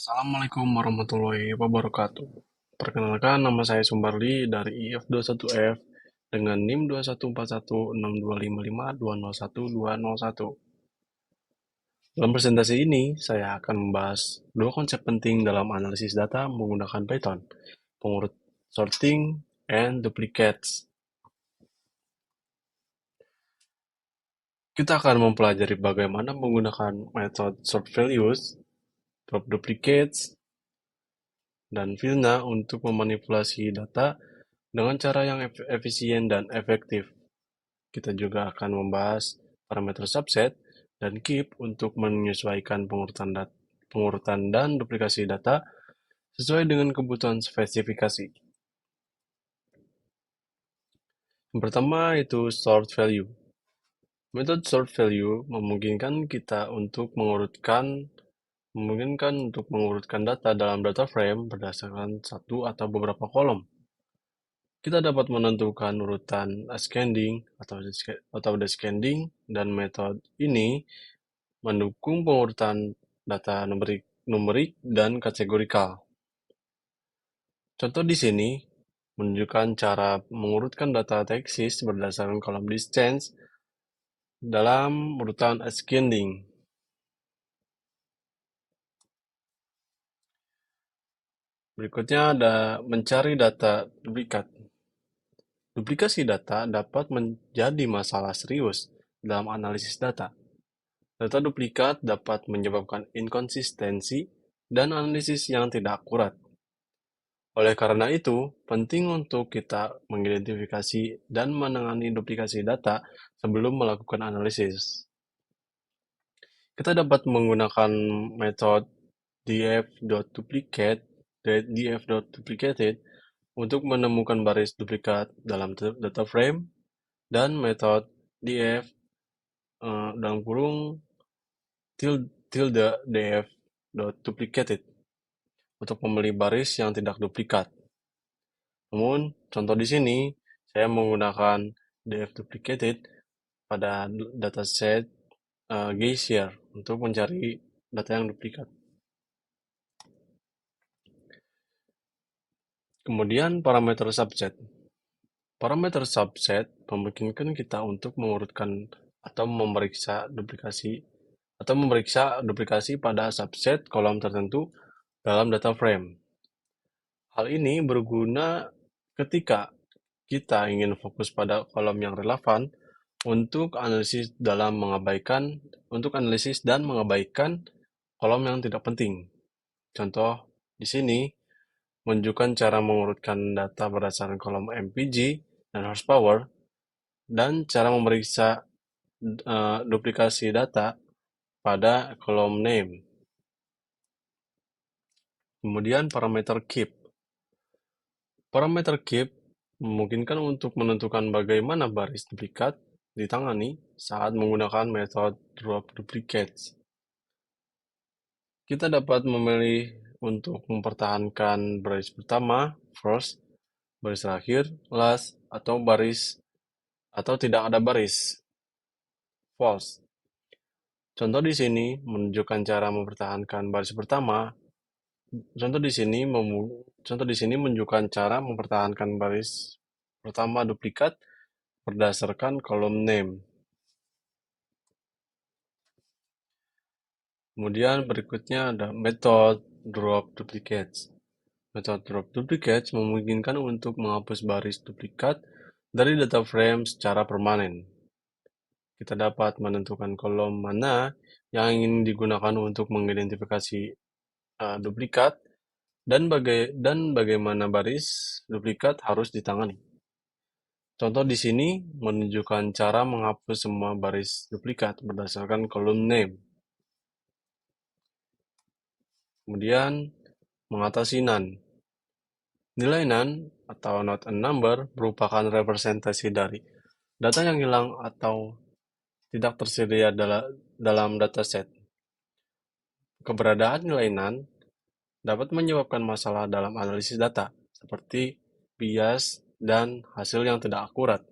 Assalamualaikum warahmatullahi wabarakatuh. Perkenalkan, nama saya Sumbarli dari IF21F dengan NIM 21416255201201. Dalam presentasi ini, saya akan membahas dua konsep penting dalam analisis data menggunakan Python, pengurut sorting and duplicates. Kita akan mempelajari bagaimana menggunakan metode sort values, drop duplicates, dan Vilna untuk memanipulasi data dengan cara yang efisien dan efektif. Kita juga akan membahas parameter subset dan keep untuk menyesuaikan pengurutan dan duplikasi data sesuai dengan kebutuhan spesifikasi. Yang pertama itu sort value. Metode sort value memungkinkan untuk mengurutkan data dalam data frame berdasarkan satu atau beberapa kolom. Kita dapat menentukan urutan ascending atau descending, dan metode ini mendukung pengurutan data numerik dan kategorikal. Contoh di sini menunjukkan cara mengurutkan data teksis berdasarkan kolom distance dalam urutan ascending. Berikutnya ada mencari data duplikat. Duplikasi data dapat menjadi masalah serius dalam analisis data. Data duplikat dapat menyebabkan inkonsistensi dan analisis yang tidak akurat. Oleh karena itu, penting untuk kita mengidentifikasi dan menangani duplikasi data sebelum melakukan analisis. Kita dapat menggunakan metode df.duplicated untuk menemukan baris duplikat dalam data frame, dan metode df dalam kurung tilde df.duplicated untuk membeli baris yang tidak duplikat. Namun, contoh di sini saya menggunakan df duplicated pada dataset Geyser untuk mencari data yang duplikat. Kemudian parameter subset. Parameter subset memungkinkan kita untuk mengurutkan atau memeriksa duplikasi pada subset kolom tertentu dalam data frame. Hal ini berguna ketika kita ingin fokus pada kolom yang relevan untuk analisis dan mengabaikan kolom yang tidak penting. Contoh di sini menunjukkan cara mengurutkan data berdasarkan kolom MPG dan horsepower, dan cara memeriksa duplikasi data pada kolom name. Kemudian parameter keep. Parameter keep memungkinkan untuk menentukan bagaimana baris duplikat ditangani saat menggunakan metode drop duplicates. Kita dapat memilih untuk mempertahankan baris pertama, first, baris terakhir, last, atau tidak ada baris, false. Contoh di sini menunjukkan cara mempertahankan baris pertama. Contoh di sini menunjukkan cara mempertahankan baris pertama duplikat berdasarkan kolom name. Kemudian berikutnya ada metode drop duplicates. Metode drop duplicates memungkinkan untuk menghapus baris duplikat dari data frame secara permanen. Kita dapat menentukan kolom mana yang ingin digunakan untuk mengidentifikasi duplikat dan bagaimana baris duplikat harus ditangani. Contoh di sini menunjukkan cara menghapus semua baris duplikat berdasarkan kolom name. Kemudian mengatasi none. Nilai none atau not a number merupakan representasi dari data yang hilang atau tidak tersedia dalam dataset. Keberadaan nilai none dapat menyebabkan masalah dalam analisis data, seperti bias dan hasil yang tidak akurat.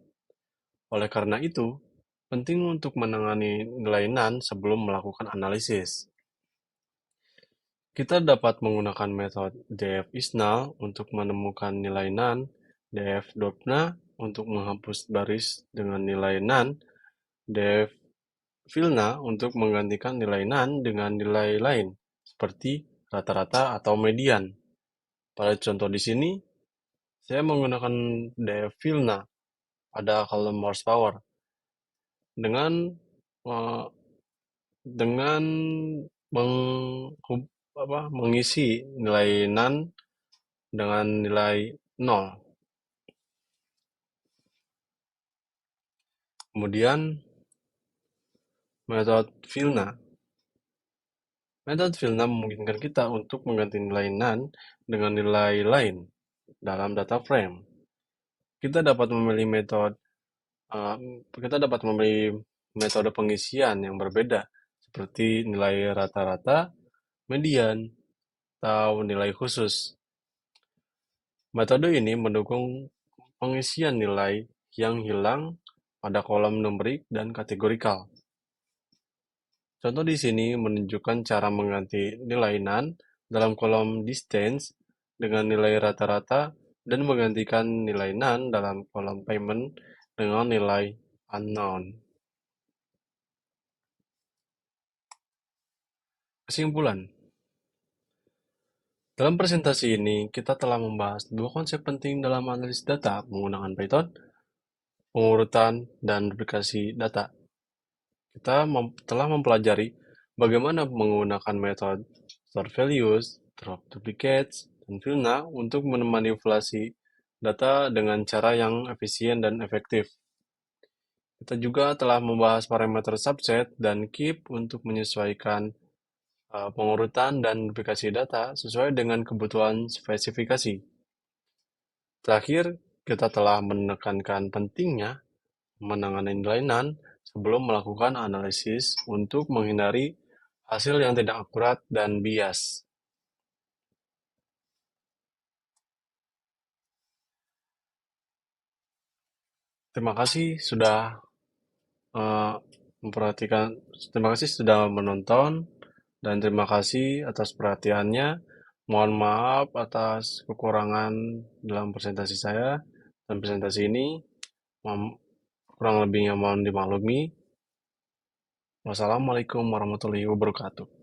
Oleh karena itu, penting untuk menangani nilai none sebelum melakukan analisis. Kita dapat menggunakan metode df-isnal untuk menemukan nilai nan, df-dopna untuk menghapus baris dengan nilai nan, df-filna untuk menggantikan nilai nan dengan nilai lain, seperti rata-rata atau median. Pada contoh di sini, saya menggunakan df-filna pada kolom horsepower dengan eh, dengan mengisi nilai nan dengan nilai nol. Kemudian metode Vilna. Metode Vilna memungkinkan kita untuk mengganti nilai nan dengan nilai lain dalam data frame. Kita dapat memilih metode pengisian yang berbeda seperti nilai rata-rata, median, atau nilai khusus. Metode ini mendukung pengisian nilai yang hilang pada kolom numerik dan kategorikal. Contoh di sini menunjukkan cara mengganti nilai nan dalam kolom distance dengan nilai rata-rata dan menggantikan nilai nan dalam kolom payment dengan nilai unknown. Kesimpulan, dalam presentasi ini kita telah membahas dua konsep penting dalam analisis data menggunakan Python, pengurutan dan duplikasi data. Kita telah mempelajari bagaimana menggunakan metode store values, drop duplicates, dan Vilna untuk memanipulasi data dengan cara yang efisien dan efektif. Kita juga telah membahas parameter subset dan keep untuk menyesuaikan pengurutan dan duplikasi data sesuai dengan kebutuhan spesifikasi. Terakhir, kita telah menekankan pentingnya menangani nilai nan sebelum melakukan analisis untuk menghindari hasil yang tidak akurat dan bias. Terima kasih sudah eh, memperhatikan, terima kasih sudah menonton, dan terima kasih atas perhatiannya. Mohon maaf atas kekurangan dalam presentasi saya dan presentasi ini. Kurang lebihnya mohon dimaklumi. Wassalamualaikum warahmatullahi wabarakatuh.